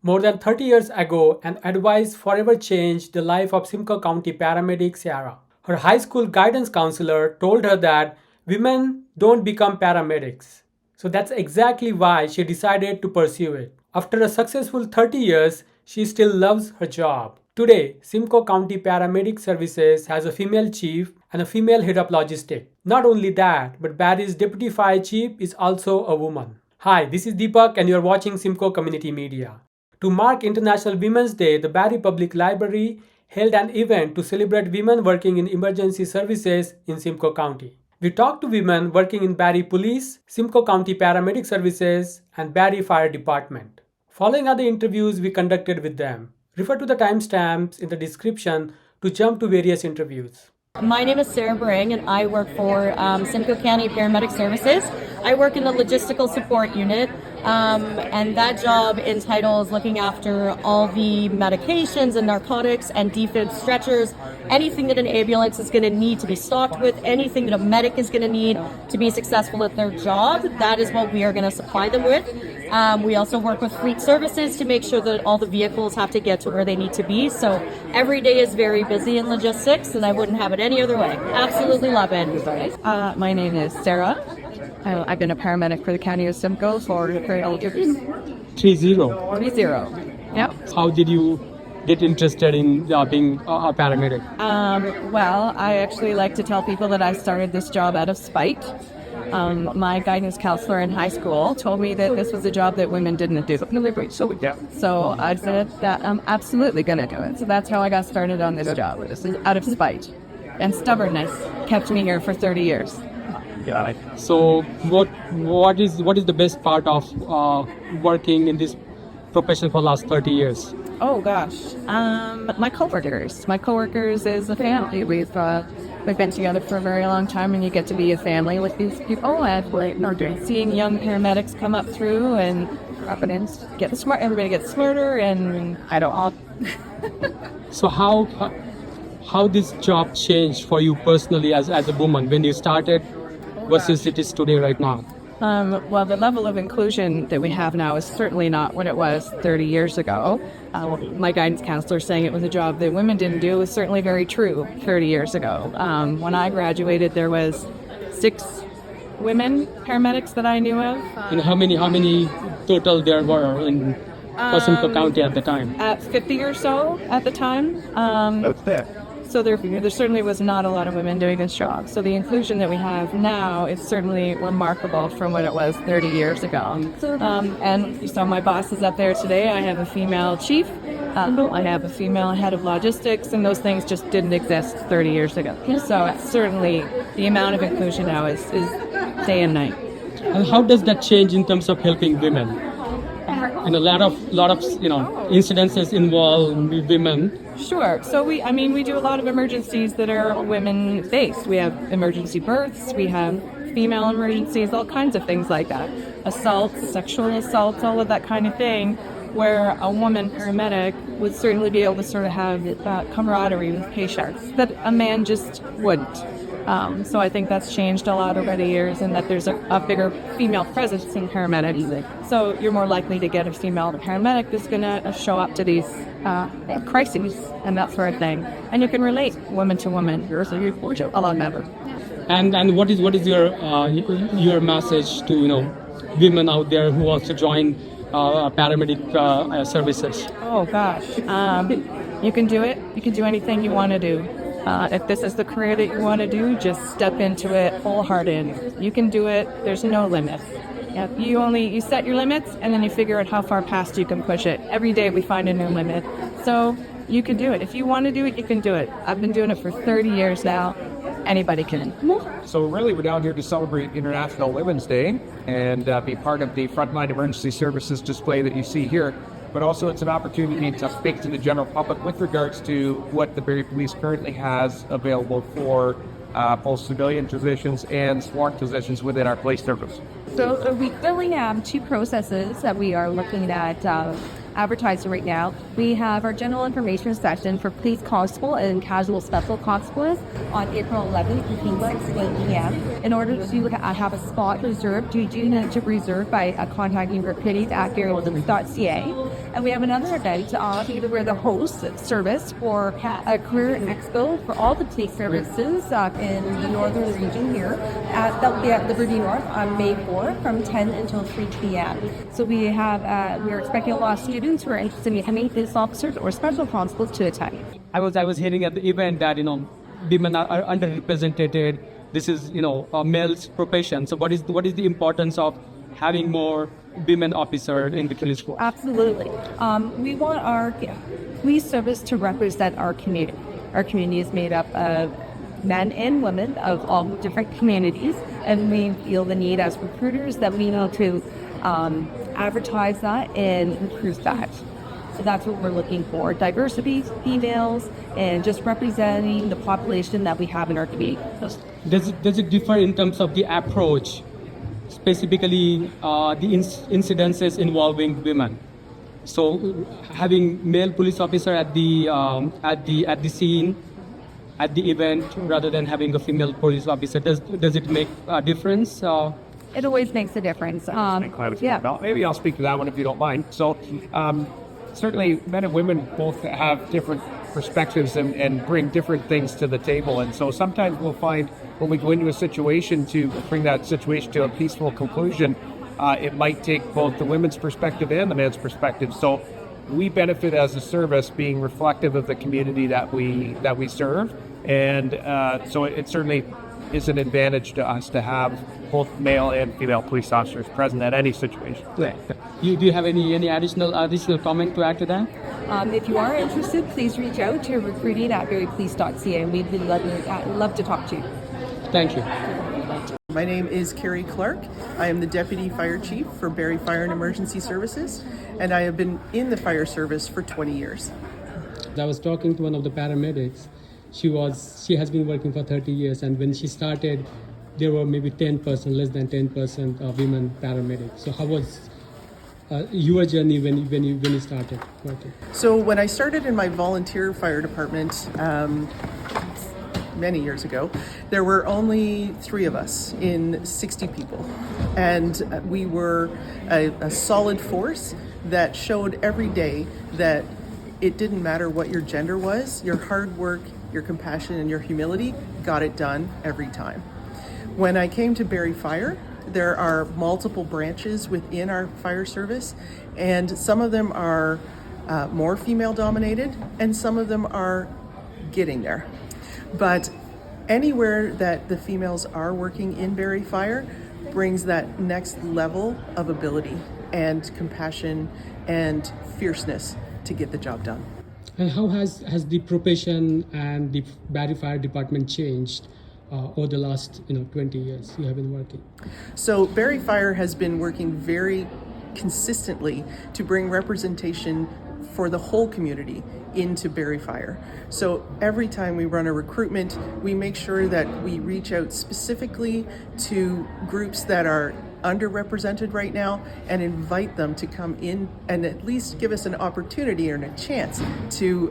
More than 30 years ago, an advice forever changed the life of Simcoe County paramedic Sarah. Her high school guidance counselor told her that women don't become paramedics. So that's exactly why she decided to pursue it. After a successful 30 years, she still loves her job. Today, Simcoe County Paramedic Services has a female chief and a female head of logistics. Not only that, but Barrie's deputy fire chief is also a woman. Hi, this is Deepak and you're watching Simcoe Community Media. To mark International Women's Day, the Barrie Public Library held an event to celebrate women working in emergency services in Simcoe County. We talked to women working in Barrie Police, Simcoe County Paramedic Services, and Barrie Fire Department. Following other interviews we conducted with them, refer to the timestamps in the description to jump to various interviews. My name is Sarah Barang and I work for Simcoe County Paramedic Services. I work in the logistical support unit, and that job entitles looking after all the medications and narcotics and defib stretchers, anything that an ambulance is going to need to be stocked with, anything that a medic is going to need to be successful at their job. That is what we are going to supply them with. We also work with fleet services to make sure that all the vehicles have to get to where they need to be. So every day is very busy in logistics, and I wouldn't have it any other way. Absolutely love it. My name is Sarah. I've been a paramedic for the county of Simcoe for 30 years. 30. 30. Yep. How did you get interested in being a paramedic? Well, I actually like to tell people that I started this job out of spite. My guidance counselor in high school told me that this was a job that women didn't do. So I said that I'm absolutely going to do it. So that's how I got started on this job. This is out of spite. And stubbornness kept me here for 30 years. Yeah. So what is the best part of working in this profession for the last 30 years? Oh gosh, my coworkers. My coworkers is a family. We've been together for a very long time, and you get to be a family with these people. And seeing young paramedics come up through and get smart. Everybody gets smarter, and I don't. So how this job changed for you personally as a woman when you started versus it is today right now? Well, the level of inclusion that we have now is certainly not what it was 30 years ago. My guidance counselor saying it was a job that women didn't do was certainly very true 30 years ago. When I graduated, there was 6 women paramedics that I knew of. And how many total there were in Simcoe County at the time? At 50 or so at the time. So there certainly was not a lot of women doing this job. So the inclusion that we have now is certainly remarkable from what it was 30 years ago. And you saw my bosses up there today. I have a female chief. I have a female head of logistics, and those things just didn't exist 30 years ago. So certainly the amount of inclusion now is day and night. And how does that change in terms of helping women? And a lot of incidences involve women. Sure. So we do a lot of emergencies that are women-based. We have emergency births, we have female emergencies, all kinds of things like that. Assaults, sexual assaults, all of that kind of thing, where a woman paramedic would certainly be able to sort of have that camaraderie with patients that a man just wouldn't. So I think that's changed a lot over the years, and that there's a bigger female presence in paramedics. So you're more likely to get a female paramedic that's going to show up to these crises and that sort of thing. And you can relate woman to woman a lot better. And what is your message to women out there who wants to join paramedic services? Oh gosh, you can do it. You can do anything you want to do. If this is the career that you want to do, just step into it wholehearted. You can do it. There's no limit. You set your limits, and then you figure out how far past you can push it. Every day we find a new limit. So you can do it. If you want to do it, you can do it. I've been doing it for 30 years now. Anybody can. So really, we're down here to celebrate International Women's Day and be part of the Frontline Emergency Services display that you see here. But also it's an opportunity to speak to the general public with regards to what the Barrie Police currently has available for both civilian positions and sworn positions within our police service. So we currently have 2 processes that we are looking at advertising right now. We have our general information session for police constable and casual special constables on April 11th between 6 and 8 p.m. In order to have a spot reserved, you do need to reserve by contacting recruitment@barrie.ca. And we have another event together. We're the host service for a career expo for all the police services in the northern region here. That will be at Liberty North on May 4th from 10 until 3 p.m. So we're expecting a lot of students who are interested in becoming police officers or special constables to attend. I was hearing at the event that women are underrepresented. This is a male's profession. So what is the importance of having more women officers in the police force? Absolutely. We want our police service to represent our community. Our community is made up of men and women of all different communities, and we feel the need as recruiters that we know to advertise that and improve that. So that's what we're looking for: diversity, females, and just representing the population that we have in our community. Does it differ in terms of the approach, specifically the incidences involving women? So having male police officer at the scene, at the event, rather than having a female police officer, does it make a difference? It always makes a difference. Well, maybe I'll speak to that one if you don't mind. So certainly men and women both have different perspectives and bring different things to the table. And so sometimes we'll find when we go into a situation to bring that situation to a peaceful conclusion, it might take both the women's perspective and the man's perspective. So we benefit as a service being reflective of the community that we serve. And so it certainly is an advantage to us to have both male and female police officers present at any situation. Do you have any additional comment to add to that? If you are interested, please reach out to recruiting@barriepolice.ca, and we'd love to talk to you. Thank you. My name is Carrie Clark. I am the Deputy Fire Chief for Barrie Fire and Emergency Services, and I have been in the fire service for 20 years. I was talking to one of the paramedics. She has been working for 30 years, and when she started, there were maybe 10%, less than 10% of women paramedics. So how was your journey when you started working? So when I started in my volunteer fire department many years ago, there were only 3 of us in 60 people, and we were a solid force that showed every day that it didn't matter what your gender was, your hard work, your compassion, and your humility got it done every time. When I came to Barrie Fire, there are multiple branches within our fire service, and some of them are more female dominated, and some of them are getting there. But anywhere that the females are working in Barrie Fire brings that next level of ability and compassion and fierceness to get the job done. And how has the profession and the Barrie Fire Department changed over the last 20 years you have been working? So Barrie Fire has been working very consistently to bring representation for the whole community into Barrie Fire. So every time we run a recruitment, we make sure that we reach out specifically to groups that are underrepresented right now and invite them to come in and at least give us an opportunity and a chance to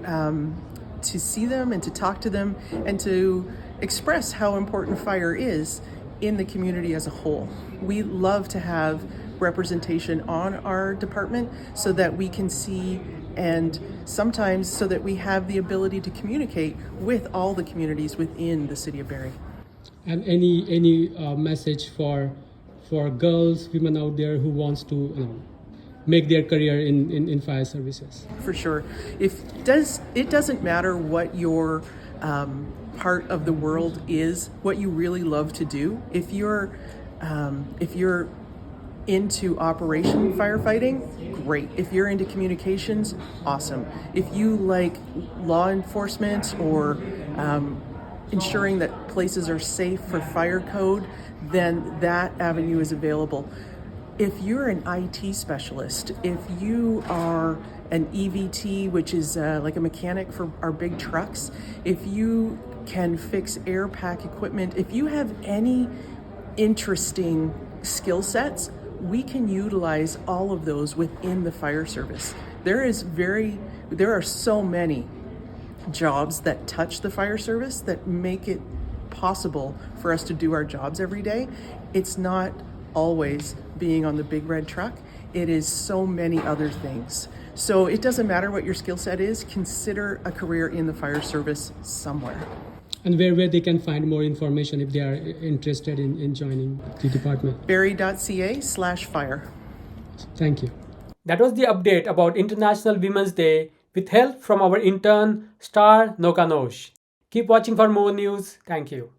see them and to talk to them and to express how important fire is in the community as a whole. We love to have representation on our department so that we can see, and sometimes so that we have the ability to communicate with all the communities within the city of Barrie. And any message for girls, women out there who wants to make their career in fire services? For sure. It doesn't matter what your part of the world is, what you really love to do. If you're into operation firefighting, great. If you're into communications, awesome. If you like law enforcement or ensuring that places are safe for fire code, then that avenue is available. If you're an IT specialist, if you are an EVT, which is like a mechanic for our big trucks, if you can fix air pack equipment, if you have any interesting skill sets, we can utilize all of those within the fire service. There are so many jobs that touch the fire service that make it possible for us to do our jobs every day. It's not always being on the big red truck. It is so many other things. So it doesn't matter what your skill set is, consider a career in the fire service somewhere. And where they can find more information if they are interested in joining the department. Barrie.ca/fire. Thank you. That was the update about International Women's Day with help from our intern, Star Nokanosh. Keep watching for more news. Thank you.